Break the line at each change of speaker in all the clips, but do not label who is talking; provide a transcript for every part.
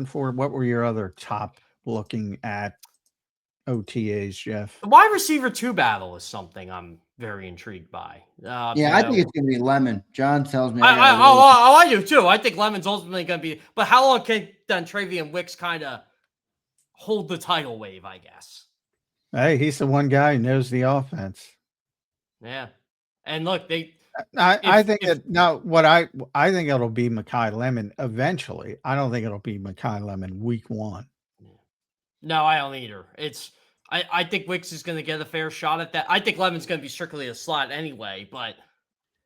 for? What were your other top looking at OTAs, Jeff?
The wide receiver 2 battle is something I'm very intrigued by.
Yeah, I think it's going to be Lemon. John tells me
I do too. I think Lemon's ultimately going to be. But how long can then Travian Wicks kind of hold the title wave, I guess?
Hey, he's the one guy who knows the offense.
Yeah. And look,
I think I think it'll be Mekhi Lemon eventually. I don't think it'll be Mekhi Lemon week 1.
No, I don't either. I think Wicks is going to get a fair shot at that. I think Lemon's going to be strictly a slot anyway, but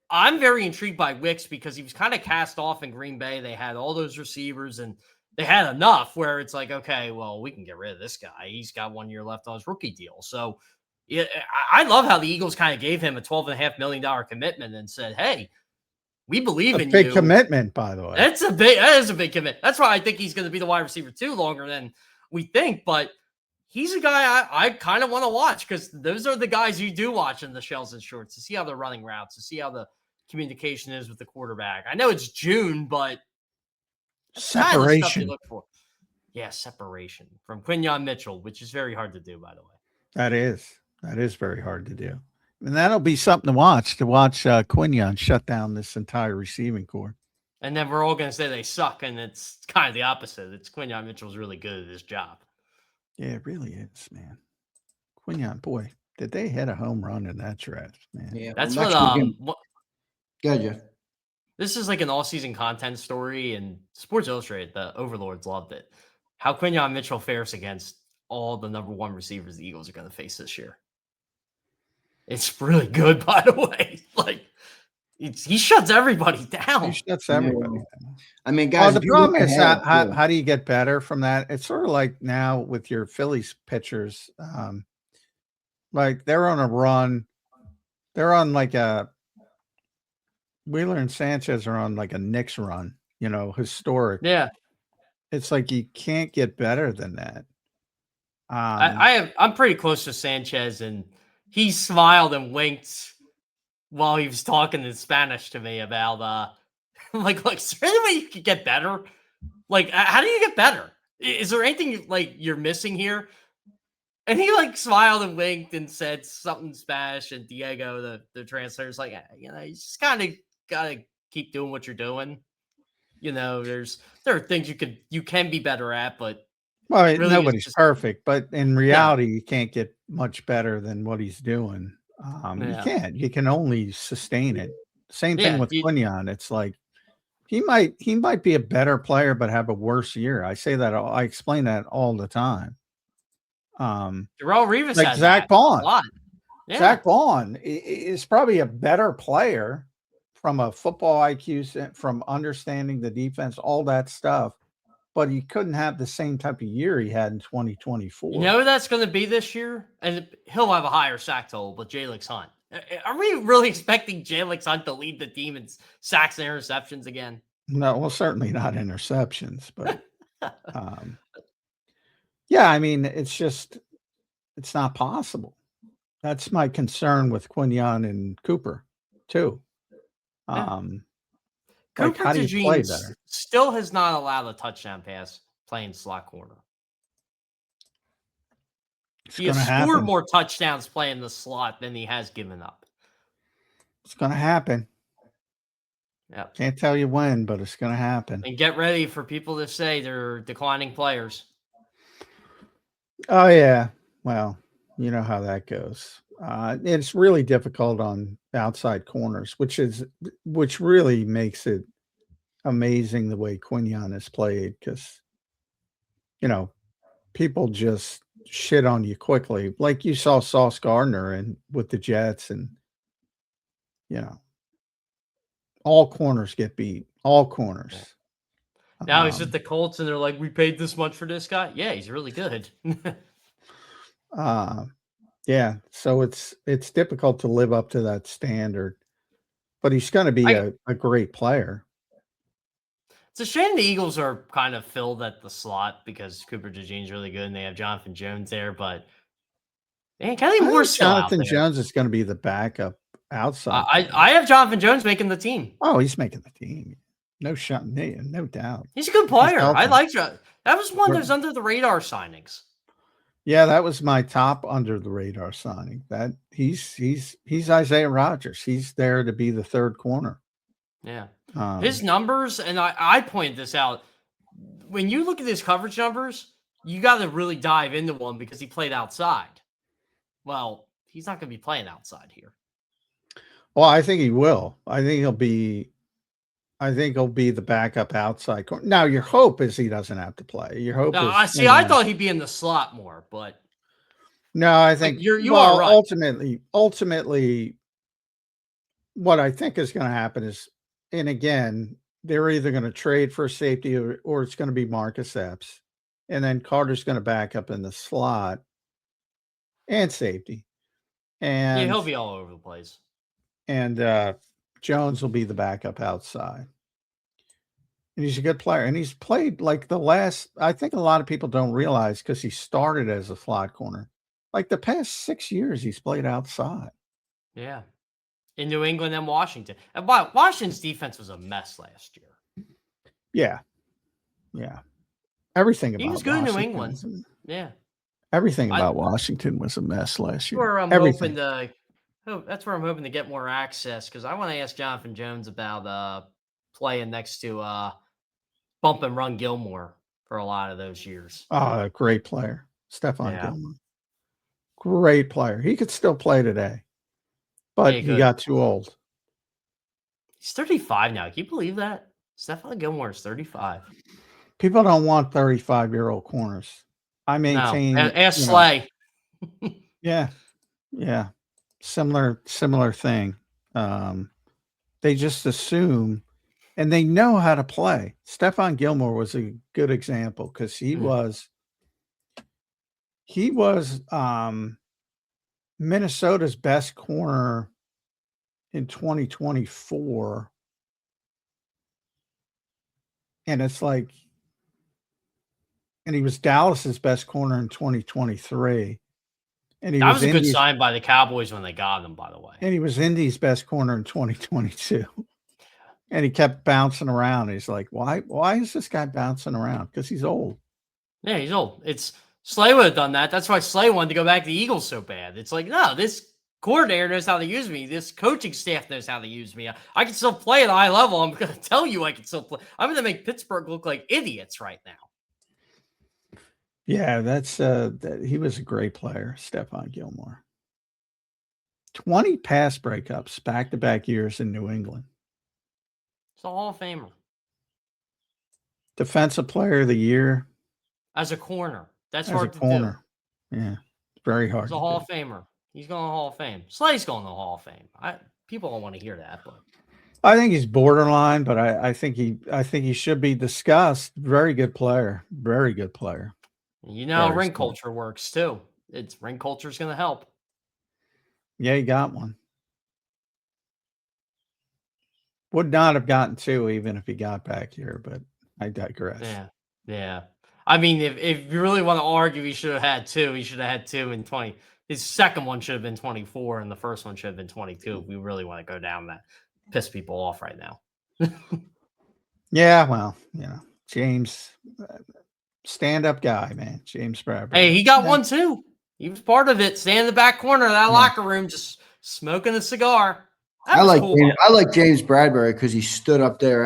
I'm very intrigued by Wicks because he was kind of cast off in Green Bay. They had all those receivers and they had enough where it's like, okay, well, we can get rid of this guy. He's got 1 year left on his rookie deal. So yeah, I love how the Eagles kind of gave him a $12.5 million commitment and said, hey, we believe in you.
Big commitment, by the way.
That is a big commitment. That's why I think he's going to be the wide receiver 2 longer than we think, but he's a guy I kind of want to watch because those are the guys you do watch in the shells and shorts to see how they're running routes, to see how the communication is with the quarterback. I know it's June, but
separation.
Kind of stuff you look for. Yeah, separation from Quinyon Mitchell, which is very hard to do, by the way.
That is very hard to do. And that'll be something to watch Quinyon shut down this entire receiving corps.
And then we're all going to say they suck, and it's kind of the opposite. It's Quinyon Mitchell's really good at his job.
Yeah, it really is, man. Quinyon, boy, did they hit a home run in that draft, man?
Yeah, that's
what. Go, Jeff.
This is like an all-season content story, and Sports Illustrated, the overlords loved it. How Quinyon Mitchell fares against all the number 1 receivers the Eagles are going to face this year. It's really good, by the way. Like, he shuts everybody down.
He shuts everybody down.
I mean, guys,
the problem is how do you get better from that? It's sort of like now with your Phillies pitchers. Like they're on a run. They're on like a Wheeler and Sanchez are on like a Knicks run, historic.
Yeah.
It's like you can't get better than that.
I'm pretty close to Sanchez, and he smiled and winked while he was talking in Spanish to me about like, is there any way you could get better? Like, how do you get better? Is there anything like you're missing here? And he like smiled and winked and said something in Spanish, and Diego, the translator, is like, you just kind of gotta keep doing what you're doing. There are things you can be better at, but
really nobody's perfect. But in reality, you can't get much better than what he's doing. You can't. You can only sustain it. Same thing with Quinyon. It's like he might be a better player, but have a worse year. I say that. I explain that all the time.
Darrelle Revis,
like Zach Bond. Yeah. Zach Bond is probably a better player from a football IQ, from understanding the defense, all that stuff. But he couldn't have the same type of year he had in 2024.
You know who that's going to be this year? And he'll have a higher sack total, but Jalen Hunt. Are we really expecting Jalen Hunt to lead the team in sacks and interceptions again?
No, well, certainly not interceptions. But, yeah, I mean, it's not possible. That's my concern with Quinyon and Cooper, too.
Cooper DeJean still has not allowed a touchdown pass playing slot corner. He has scored more touchdowns playing the slot than he has given up.
It's going to happen.
Yeah,
can't tell you when, but it's going to happen.
And get ready for people to say they're declining players.
Oh, yeah. Well, you know how that goes. It's really difficult on outside corners, which really makes it amazing the way Quinyon has played, because people just shit on you quickly, like you saw Sauce Gardner and with the Jets, and all corners get beat. All corners.
Now he's at the Colts, and they're like, "We paid this much for this guy." Yeah, he's really good.
Yeah, so it's difficult to live up to that standard, but he's going to be a great player.
It's a shame the Eagles are kind of filled at the slot because Cooper DeJean's really good and they have Jonathan Jones there, but Kelly Moore's still out there.
Jonathan Jones is going to be the backup outside.
I have Jonathan Jones making the team.
Oh, he's making the team. No shot, no doubt.
He's a good player. I like that. That was one of those under the radar signings.
Yeah, that was my top under the radar signing. That he's Isaiah Rodgers. He's there to be the third corner.
Yeah. His numbers, and I pointed this out. When you look at his coverage numbers, you got to really dive into one because he played outside. Well, he's not going to be playing outside here.
Well, I think he will. I think he'll be the backup outside corner. Now, your hope is he doesn't have to play. Your hope is.
I thought he'd be in the slot more, but
no, I think
you are right.
Ultimately, what I think is going to happen is, and again, they're either going to trade for a safety or it's going to be Marcus Epps, and then Carter's going to back up in the slot and safety, and
he'll be all over the place.
And Jones will be the backup outside. And he's a good player. And he's played like I think a lot of people don't realize because he started as a slot corner. Like the past 6 years, he's played outside.
Yeah. In New England and Washington. And Washington's defense was a mess last year.
Yeah. Yeah. Everything about
he was good
Washington
in New England. Yeah.
Everything about Washington was a mess last year.
That's where I'm hoping to get more access because I want to ask Jonathan Jones about playing next to Bump and Run Gilmore for a lot of those years.
Oh, great player. Stephon Gilmore. Great player. He could still play today, but he got too old.
He's 35 now. Can you believe that? Stephon Gilmore is 35.
People don't want 35-year-old corners. I maintain.
No. Ask Slay.
Yeah. Yeah. Similar thing. They just assume, and they know how to play. Stephon Gilmore was a good example because he was Minnesota's best corner in 2024. And it's like, and he was Dallas's best corner in 2023. And
that was a good sign by the Cowboys when they got him, by the way.
And he was Indy's best corner in 2022. And he kept bouncing around. He's like, why is this guy bouncing around? Because he's old.
Yeah, he's old. Slay would have done that. That's why Slay wanted to go back to the Eagles so bad. It's like, no, this coordinator knows how to use me. This coaching staff knows how to use me. I can still play at a high level. I'm going to tell you I can still play. I'm going to make Pittsburgh look like idiots right now.
Yeah, he was a great player, Stephon Gilmore. 20 pass breakups back-to-back years in New England.
It's a Hall of Famer.
Defensive Player of the Year.
As a corner. That's hard to do.
Yeah, very hard.
He's a Hall of Famer. He's going to Hall of Fame. Slay's going to the Hall of Fame. People don't want to hear that, but
I think he's borderline, but I think he should be discussed. Very good player. Very good player.
You know, ring culture works too. Ring culture is going to help.
Yeah, he got one. Would not have gotten two even if he got back here, but I digress.
Yeah. I mean, if you really want to argue, he should have had two. He should have had two in 20. His second one should have been 24, and the first one should have been 22. If we really want to go down that, piss people off right now.
Yeah, well, James. Stand-up guy, man. James Bradbury.
Hey, he got one too. He was part of it. Stand in the back corner of that locker room, just smoking a cigar.
I like James Bradbury because he stood up there